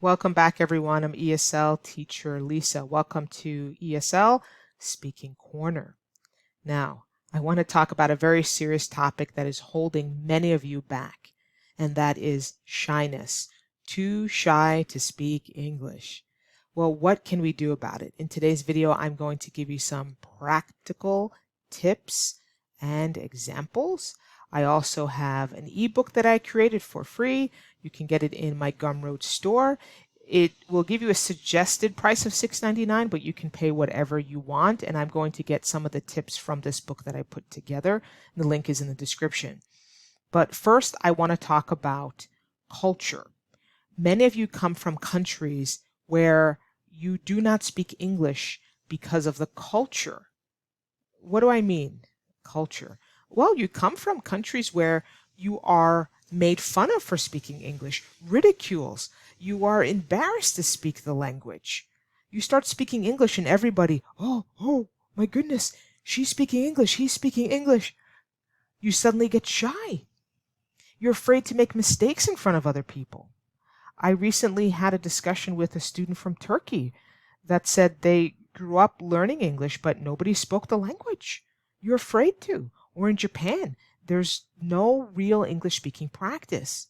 Welcome back, everyone. I'm ESL teacher Lisa. Welcome to ESL Speaking Corner. Now, I want to talk about a very serious topic that is holding many of you back, and that is shyness. Too shy to speak English. Well, what can we do about it? In today's video, I'm going to give you some practical tips and examples. I also have an ebook that I created for free. You can get it in my Gumroad store. It will give you a suggested price of $6.99, but you can pay whatever you want. And I'm going to get some of the tips from this book that I put together. The link is in the description. But first, I want to talk about culture. Many of you come from countries where you do not speak English because of the culture. What do I mean, culture? Well, you come from countries where you are made fun of for speaking English, ridicules. You are embarrassed to speak the language. You start speaking English and everybody, oh, my goodness, she's speaking English, he's speaking English. You suddenly get shy. You're afraid to make mistakes in front of other people. I recently had a discussion with a student from Turkey that said they grew up learning English, but nobody spoke the language. You're afraid to. Or in Japan, there's no real English-speaking practice.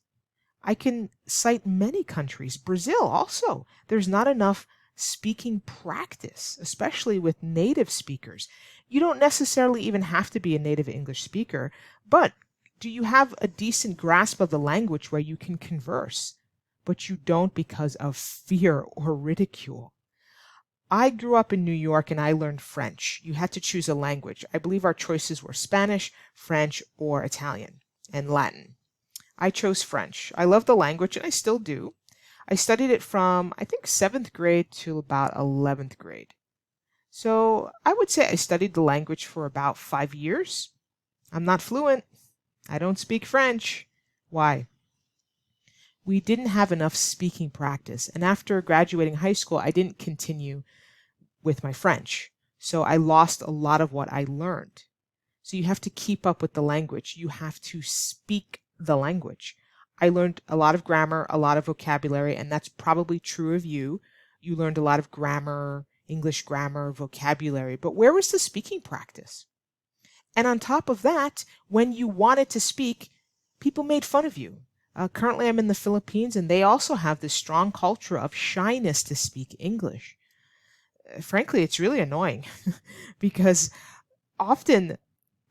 I can cite many countries. Brazil also. There's not enough speaking practice, especially with native speakers. You don't necessarily even have to be a native English speaker, but do you have a decent grasp of the language where you can converse? But you don't because of fear or ridicule. I grew up in New York and I learned French. You had to choose a language. I believe our choices were Spanish, French, or Italian, and Latin. I chose French. I love the language and I still do. I studied it from, I think, 7th grade to about 11th grade. So I would say I studied the language for about 5 years. I'm not fluent. I don't speak French. Why? We didn't have enough speaking practice. And after graduating high school, I didn't continue with my French. So I lost a lot of what I learned. So you have to keep up with the language. You have to speak the language. I learned a lot of grammar, a lot of vocabulary, and that's probably true of you. You learned a lot of grammar, English grammar, vocabulary, but where was the speaking practice? And on top of that, when you wanted to speak, people made fun of you. Currently, I'm in the Philippines, and they also have this strong culture of shyness to speak English. Frankly, it's really annoying because often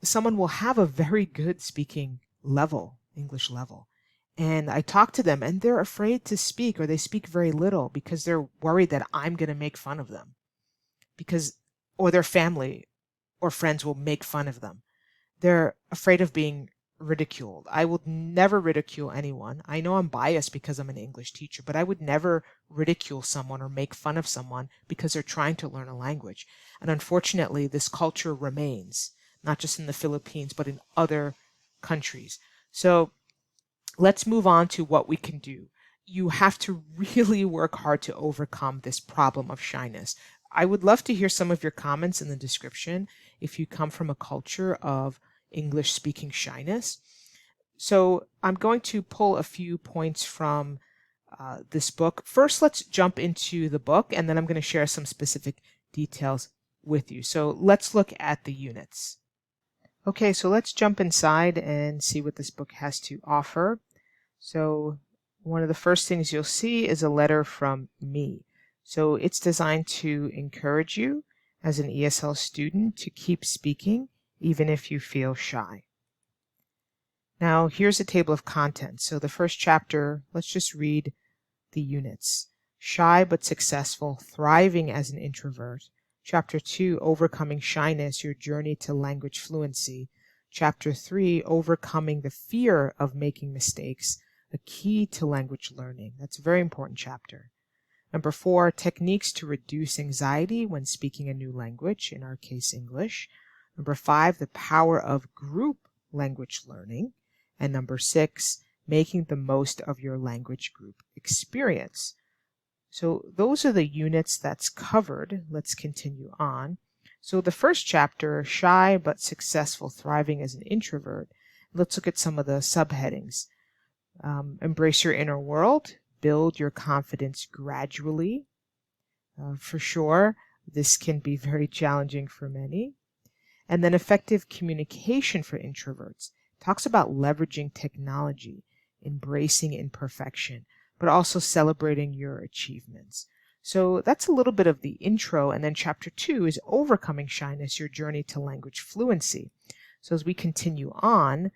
someone will have a very good speaking level, English level, and I talk to them and they're afraid to speak, or they speak very little because they're worried that I'm going to make fun of them or their family or friends will make fun of them. They're afraid of being ridiculed. I would never ridicule anyone. I know I'm biased because I'm an English teacher, but I would never ridicule someone or make fun of someone because they're trying to learn a language. And unfortunately, this culture remains, not just in the Philippines, but in other countries. So let's move on to what we can do. You have to really work hard to overcome this problem of shyness. I would love to hear some of your comments in the description if you come from a culture of English-speaking shyness. So I'm going to pull a few points from this book. First, let's jump into the book, and then I'm going to share some specific details with you. So let's look at the units. Okay, so let's jump inside and see what this book has to offer. So one of the first things you'll see is a letter from me. So it's designed to encourage you as an ESL student to keep speaking even if you feel shy. Now, here's a table of contents. So the first chapter, let's just read the units. Shy but successful, thriving as an introvert. Chapter 2, overcoming shyness, your journey to language fluency. Chapter 3, overcoming the fear of making mistakes, a key to language learning. That's a very important chapter. Number 4, techniques to reduce anxiety when speaking a new language, in our case, English. Number 5, the power of group language learning. And number 6, making the most of your language group experience. So those are the units that's covered. Let's continue on. So the first chapter, shy but successful, thriving as an introvert. Let's look at some of the subheadings. Embrace your inner world, build your confidence gradually. For sure, this can be very challenging for many. And then effective communication for introverts talks about leveraging technology, embracing imperfection, but also celebrating your achievements. So that's a little bit of the intro. And then chapter 2 is overcoming shyness, your journey to language fluency. So as we continue on,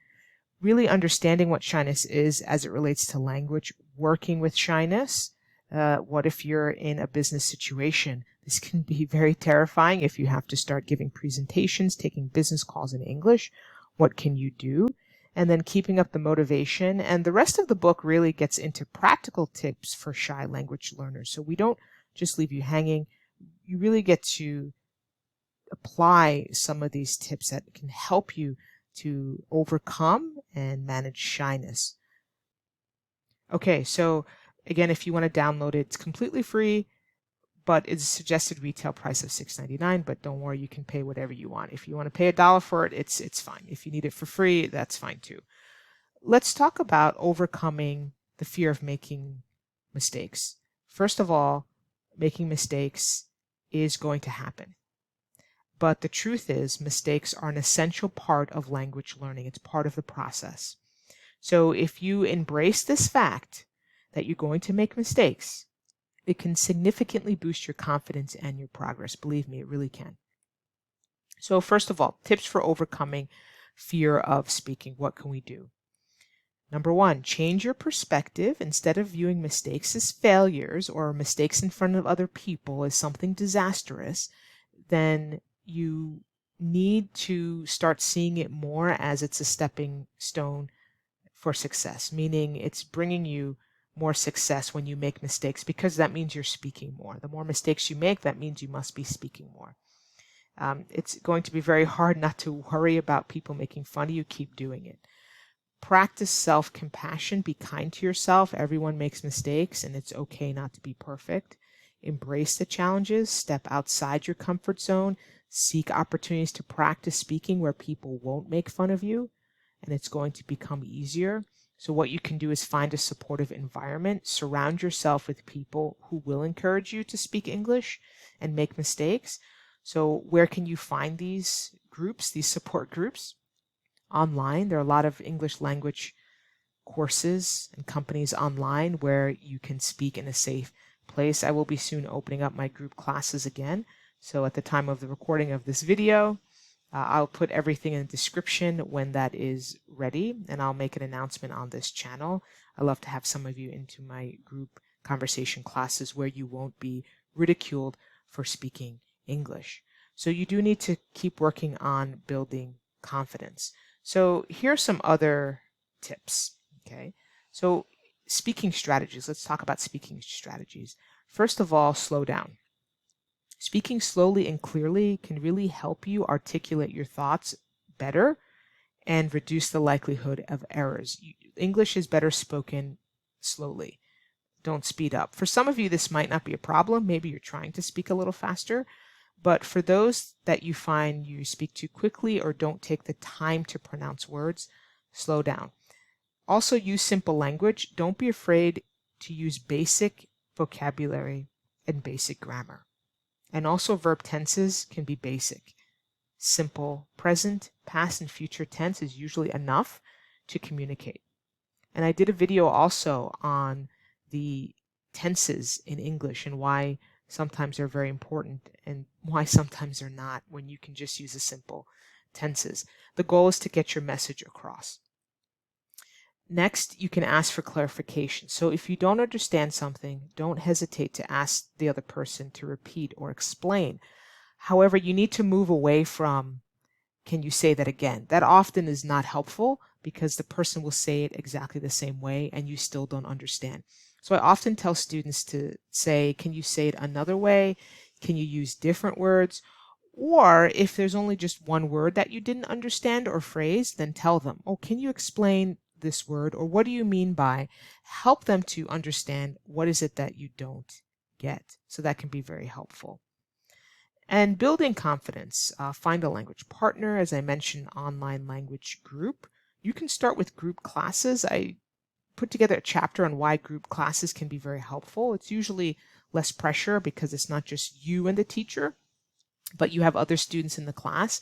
really understanding what shyness is as it relates to language, working with shyness. What if you're in a business situation? This can be very terrifying if you have to start giving presentations, taking business calls in English. What can you do? And then keeping up the motivation. And the rest of the book really gets into practical tips for shy language learners. So we don't just leave you hanging. You really get to apply some of these tips that can help you to overcome and manage shyness. Okay, so again, if you want to download it, it's completely free, but it's a suggested retail price of $6.99, but don't worry, you can pay whatever you want. If you want to pay $1 for it, it's fine. If you need it for free, that's fine too. Let's talk about overcoming the fear of making mistakes. First of all, making mistakes is going to happen. But the truth is, mistakes are an essential part of language learning. It's part of the process. So if you embrace this fact that you're going to make mistakes, it can significantly boost your confidence and your progress. Believe me, it really can. So first of all, tips for overcoming fear of speaking. What can we do? Number 1, change your perspective. Instead of viewing mistakes as failures or mistakes in front of other people as something disastrous, then you need to start seeing it more as it's a stepping stone for success, meaning it's bringing you more success when you make mistakes, because that means you're speaking more. The more mistakes you make, that means you must be speaking more. It's going to be very hard not to worry about people making fun of you. Keep doing it. Practice self-compassion. Be kind to yourself. Everyone makes mistakes, and it's okay not to be perfect. Embrace the challenges. Step outside your comfort zone. Seek opportunities to practice speaking where people won't make fun of you, and it's going to become easier. So what you can do is find a supportive environment. Surround yourself with people who will encourage you to speak English and make mistakes. So where can you find these groups, these support groups? Online. There are a lot of English language courses and companies online where you can speak in a safe place. I will be soon opening up my group classes again. So at the time of the recording of this video, I'll put everything in the description when that is ready, and I'll make an announcement on this channel. I love to have some of you into my group conversation classes where you won't be ridiculed for speaking English. So you do need to keep working on building confidence. So here's some other tips. Okay, so speaking strategies. Let's talk about speaking strategies. First of all, slow down. Speaking slowly and clearly can really help you articulate your thoughts better and reduce the likelihood of errors. English is better spoken slowly. Don't speed up. For some of you, this might not be a problem. Maybe you're trying to speak a little faster. But for those that you find you speak too quickly or don't take the time to pronounce words, slow down. Also, use simple language. Don't be afraid to use basic vocabulary and basic grammar. And also verb tenses can be basic. Simple present, past, and future tense is usually enough to communicate. And I did a video also on the tenses in English and why sometimes they're very important and why sometimes they're not when you can just use the simple tenses. The goal is to get your message across. Next, you can ask for clarification. So if you don't understand something, don't hesitate to ask the other person to repeat or explain. However, you need to move away from, can you say that again? That often is not helpful because the person will say it exactly the same way and you still don't understand. So I often tell students to say, can you say it another way? Can you use different words? Or if there's only just one word that you didn't understand or phrase, then tell them, oh, can you explain this word, or what do you mean by? Help them to understand what is it that you don't get. So that can be very helpful. And building confidence, find a language partner. As I mentioned, online language group. You can start with group classes. I put together a chapter on why group classes can be very helpful. It's usually less pressure because it's not just you and the teacher, but you have other students in the class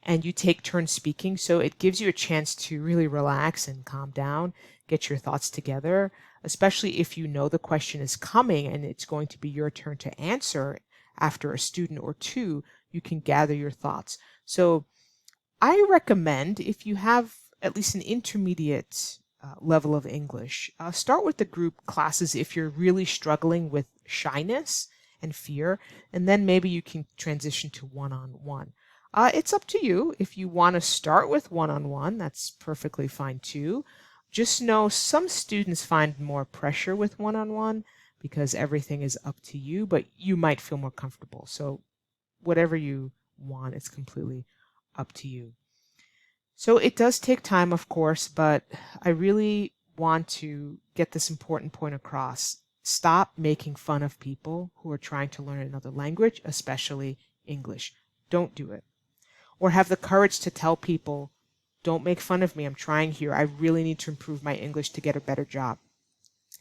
and you take turns speaking. So it gives you a chance to really relax and calm down, get your thoughts together, especially if you know the question is coming and it's going to be your turn to answer after a student or two, you can gather your thoughts. So I recommend, if you have at least an intermediate level of English, start with the group classes if you're really struggling with shyness and fear, and then maybe you can transition to one-on-one. It's up to you. If you want to start with one-on-one, that's perfectly fine too. Just know some students find more pressure with one-on-one because everything is up to you, but you might feel more comfortable. So whatever you want, it's completely up to you. So it does take time, of course, but I really want to get this important point across. Stop making fun of people who are trying to learn another language, especially English. Don't do it. Or have the courage to tell people, don't make fun of me. I'm trying here. I really need to improve my English to get a better job.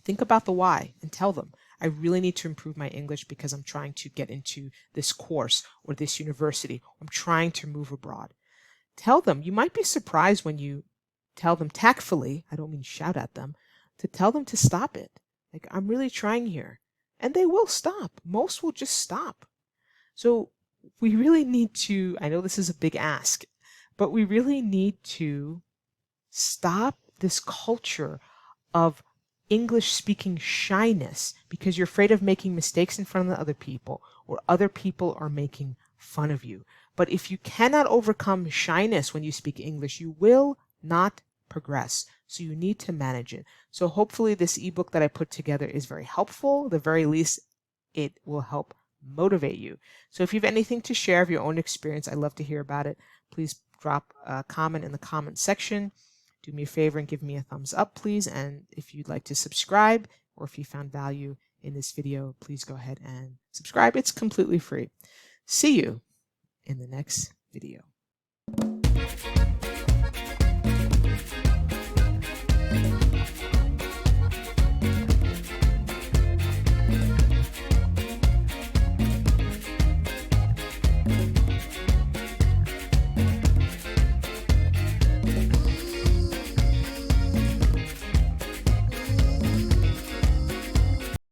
Think about the why and tell them, I really need to improve my English because I'm trying to get into this course or this university. I'm trying to move abroad. Tell them. You might be surprised when you tell them tactfully, I don't mean shout at them, to tell them to stop it. Like, I'm really trying here. And they will stop. Most will just stop. So we really need to, I know this is a big ask, but we really need to stop this culture of English speaking shyness because you're afraid of making mistakes in front of other people or other people are making fun of you. But if you cannot overcome shyness when you speak English, you will not progress. So you need to manage it. So hopefully this ebook that I put together is very helpful. At the very least, it will help motivate you. So if you have anything to share of your own experience, I'd love to hear about it. Please drop a comment in the comment section. Do me a favor and give me a thumbs up, please. And if you'd like to subscribe or if you found value in this video, please go ahead and subscribe. It's completely free. See you in the next video.